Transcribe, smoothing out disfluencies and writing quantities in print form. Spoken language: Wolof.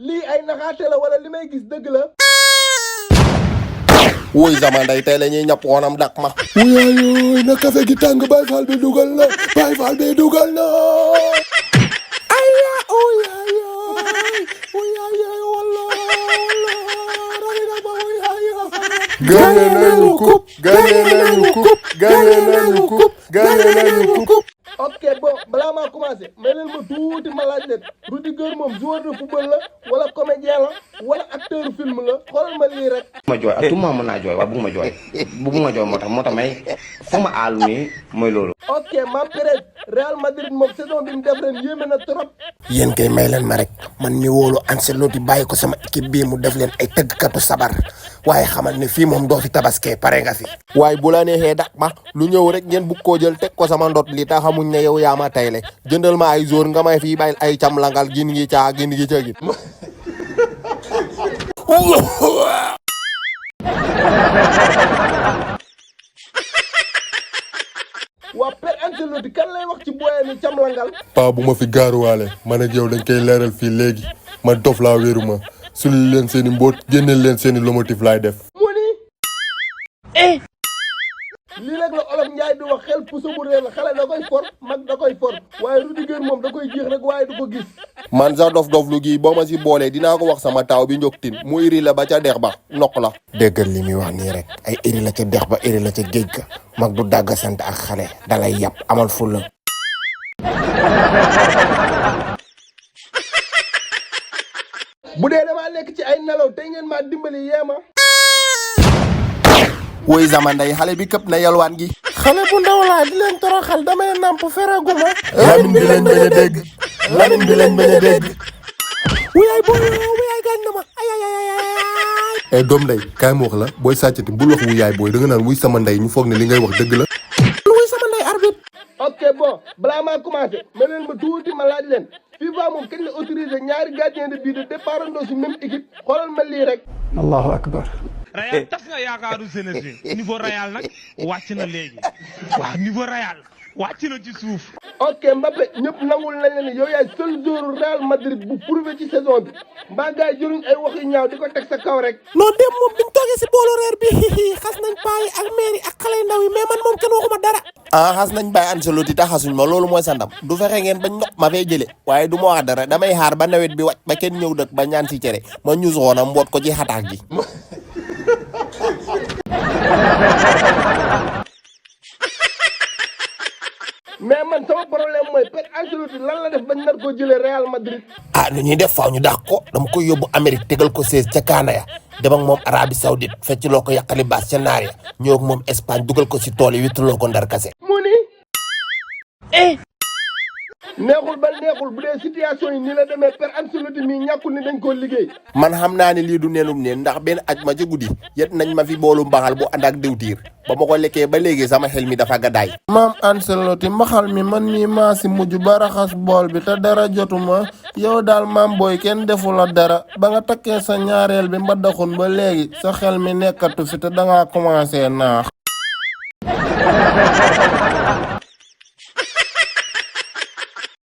lii ay naxaate la wala li may gis dëgg la. wuy sama ndey tey la ñuy ñàpp woonam dak ma. wuyaayooy na café gi tàng Baye Fall bi dugal na Baye Fall bi dugal na. aya wuyaayooy wuyaayooy walla rami na ma wuyaayooy. gagné nañu coupe gagné nañu coupe gagné nañu coupe gagné nañu coupe. ok bon balaa maa commencé may leen ma tuuti ma laaj leen Rudiger moom joueur de football la wala comédien la wala acteur film la xoolal ma lii rek. ma jooy ak tout mën naa jooy waaye bëgg ma jooy bëgg ma jooy moo tax may foog ma aalu nii mooy loolu. ok Mame Pérez Real Madrid moom saison bi mu def ren yéeme na trop. yéen kay may leen ma rek man mi wóolu Ancelotti bàyyi ko sama équipe bii mu def leen ay tëggkatu sabar waaye xamal ne fii moom doo fi tabaskee pare nga fi. waaye bu la neexee dak ma lu ñëw rek ngeen bugg koo jël teg ko sama ndot li tax xamuñ ne yow yaa ma tayle jëndal ma ay jour nga may fii bàyyil ay cam langal gin gi caa gin gi ca gin. waa Père Ancelotti kan lay wax ci booyee ni camlangal. paa bu ma fi gaaruwaale man ak yow dañ koy leeral fii léegi man dof laa wéeru ma sulli leen seen i mbóot génneel leen seen i lomotif laay def. mu ni lii nag la olof Njaay di wax xel puso bu réer la xale da koy for mag da koy for waaye Rudiger moom da koy jeex rek waaye du ko gis. man sax dof lu gi boo ma si boolee dinaa ko wax sama taaw bi njoktin mu iri la ba ca dex ba nokk la. déggal li muy wax nii rek ay iri la ca dex ba iri la ca géej ga mag du dàgg sant ak xale dalay yàpp amal fulla. bu dee damaa nekk ci ay nelaw tey ngeen maa dimbali yeema. wuy sama ndey xale bi këpp na yalwaan gi. xale bu ndaw laa di leen toroxal damay namp feraguma. lamin bi lañ bañ a dégg. lamin bi lañ bañ a dégg. wuyaay booy wuyaay gaañ na ma ay. doom ndey kaay ma wax la booy sàccati bul wax wuyaay booy da nga naan wuy sama ndey ñu foog ne li ngay wax dëgg la. wuy sama ndey arbitre. ok bon balaa maa commencé ma leen ma tuuti ma laaj leen FIFA moom kañ la autorisé ñaari gardien de but de départ andoo si même équipe xoolal ma lii rek. allahu akbar. Real tas nga yaakaaru jeunesse bi niveau Real nag wàcc na léegi waaw niveau Real wàcc na ci suuf. ok Mbappé ñëpp nangul nañ leen ni yow yaay seul joueur Real Madrid bu prouvé ci saison bi mbaa gars yi jëluñ ay wax yu ñaaw di ko teg sa kaw rek. non dem moom biñ toogee si boolu reer bi xas nañ paa yi ak maire yi ak xale yu ndaw yi mais man moom kenn waxuma dara. ah xas nañ bàyyi Ancelotti tax xasuñ ma loolu mooy sa ndam du fexe ngeen bañ ndox ma fay jële waaye du ma wax dara damay xaar ba nawet bi wàcc ba kenn ñëw dëkk ba ñaan si cere ma ñu soxona mboot ko ci xataak gi. mais man sama problème mooy Pep Ancelotti lan la def bañ nar koo jëlee Real Madrid. ah nu ñuy def faaw ñu dàq ko dama koy yóbbu Amérique tegal ko 16 ca Kaana ya dem ak moom Arabie Saoudite fecc loo ko yàqali baas ca naar ya ñëw ak moom Espagne dugal ko si tool yi wittuloo ko ndar kase. mu ni. neexul ba neexul bu dee situation yi nii la demee Pep Ancelotti mii ñàkkul ni dañ koo liggéey. man xam naa ne lii du neenum neen ndax benn aj ma ci guddi yet nañ ma fi boolu mbaxal bu ànd ak diwtiir ba ma ko lekkee ba léegi sama xel mi dafa gàddaay. maam Ancelotti mbaxal mi man mii maa si mujj ba raxas bool bi te dara jotuma yow daal maam booy kenn defu la dara ba nga takkee sa ñaareel bi mbaddaxun ba léegi sa xel mi nekkatu fi te dangaa commencé naax.